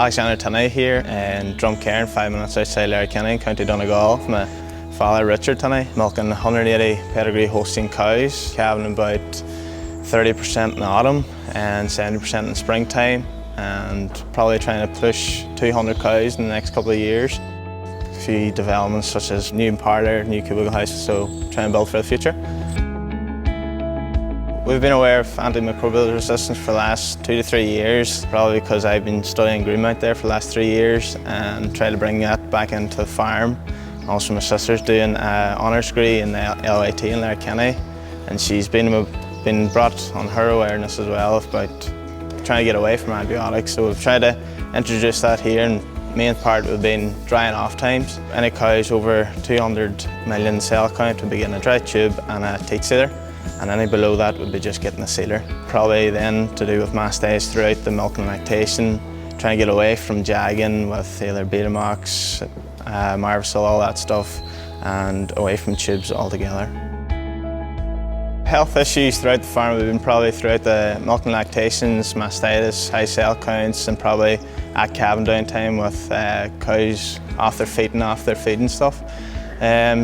Alexander Tinney here in Drumcairn, 5 minutes outside Letterkenny, County Donegal. My father, Richard Tinney, milking 180 pedigree Holstein cows, calving about 30% in the autumn and 70% in springtime, and probably trying to push 200 cows in the next couple of years. A few developments such as new parlour, new cubicle houses, so trying to build for the future. We've been aware of antimicrobial resistance for the last 2 to 3 years, probably because I've been studying greenmount there for the last 3 years and try to bring that back into the farm. Also my sister's doing an honours degree in the LIT in Letterkenny, and she's been brought on her awareness as well about trying to get away from antibiotics. So we've tried to introduce that here, and the main part would have been drying off times. Any cows over 200 million cell count would be getting a dry tube and a teat sealer, and any below that would be just getting a sealer. Probably then to do with mastitis throughout the milk and lactation, trying to get away from jagging with either Betamax, Marvacil, all that stuff, and away from tubes altogether. Health issues throughout the farm have been probably throughout the milk and lactations, mastitis, high cell counts, and probably at calving down time with cows off their feet and stuff.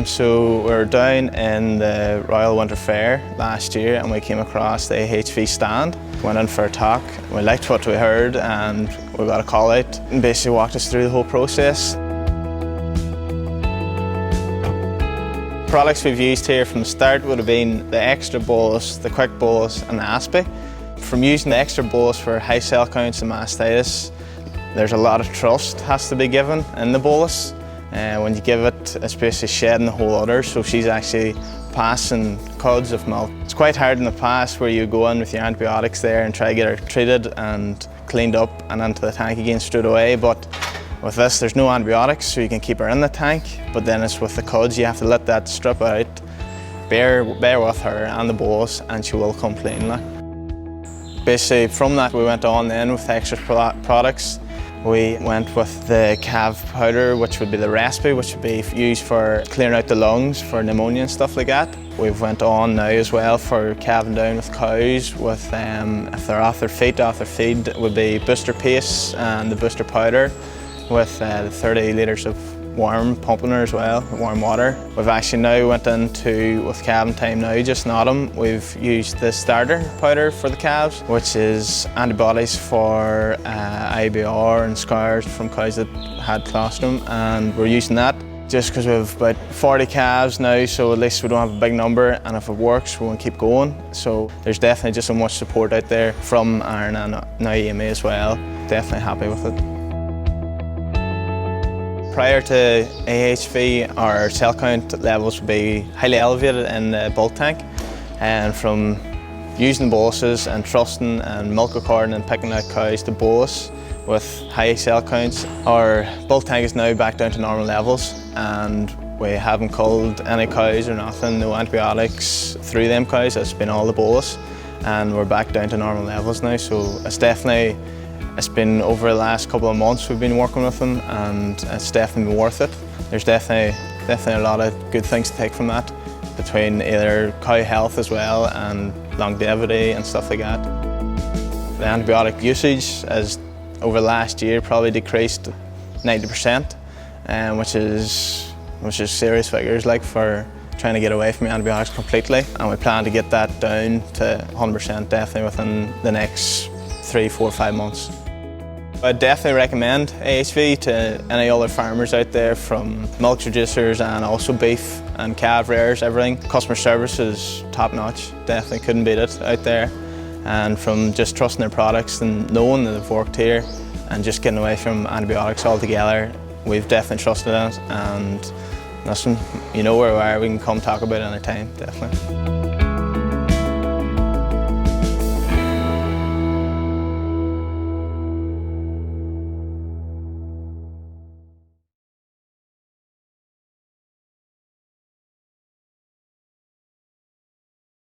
So we were down in the Royal Winter Fair last year and we came across the AHV stand. Went in for a talk, we liked what we heard and we got a call out and basically walked us through the whole process. Products we've used here from the start would have been the extra bolus, the quick bolus and the aspie. From using the extra bolus for high cell counts and mastitis, there's a lot of trust has to be given in the bolus. When you give it, it's basically shedding the whole udder, so she's actually passing cuds of milk. It's quite hard in the past where you go in with your antibiotics there and try to get her treated and cleaned up and into the tank again straight away, but with this there's no antibiotics, so you can keep her in the tank, but then it's with the cuds, you have to let that strip out, bear with her and the bolus, and she will come clean. Basically from that we went on then with extra products. We went with the calf powder, which would be the recipe, which would be used for clearing out the lungs for pneumonia and stuff like that. We've went on now as well for calving down with cows with, if they're off their feed, it would be booster paste and the booster powder with the 30 litres of warm pumping her as well, warm water. We've actually now went into, with calving time now, just in autumn, we've used the starter powder for the calves, which is antibodies for IBR and scars from cows that had colostrum, and we're using that just because we have about 40 calves now, so at least we don't have a big number, and if it works we want to keep going. So there's definitely just so much support out there from Aaron and now Amy as well. Definitely happy with it. Prior to AHV, our cell count levels would be highly elevated in the bulk tank, and from using boluses and trusting and milk according and picking out cows to bolus with high cell counts, our bulk tank is now back down to normal levels, and we haven't culled any cows or nothing, no antibiotics through them cows, it's been all the bolus, and we're back down to normal levels now, so it's been over the last couple of months we've been working with them, and it's definitely been worth it. There's definitely a lot of good things to take from that, between either cow health as well and longevity and stuff like that. The antibiotic usage has over the last year probably decreased 90%, which is serious figures like for trying to get away from antibiotics completely, and we plan to get that down to 100% definitely within the next 3, 4, 5 months. I'd definitely recommend AHV to any other farmers out there, from milk producers and also beef and calf rearers, everything. Customer service is top notch, definitely couldn't beat it out there. And from just trusting their products and knowing that they've worked here and just getting away from antibiotics altogether, we've definitely trusted it, and listen, you know where we are, we can come talk about it any time, definitely.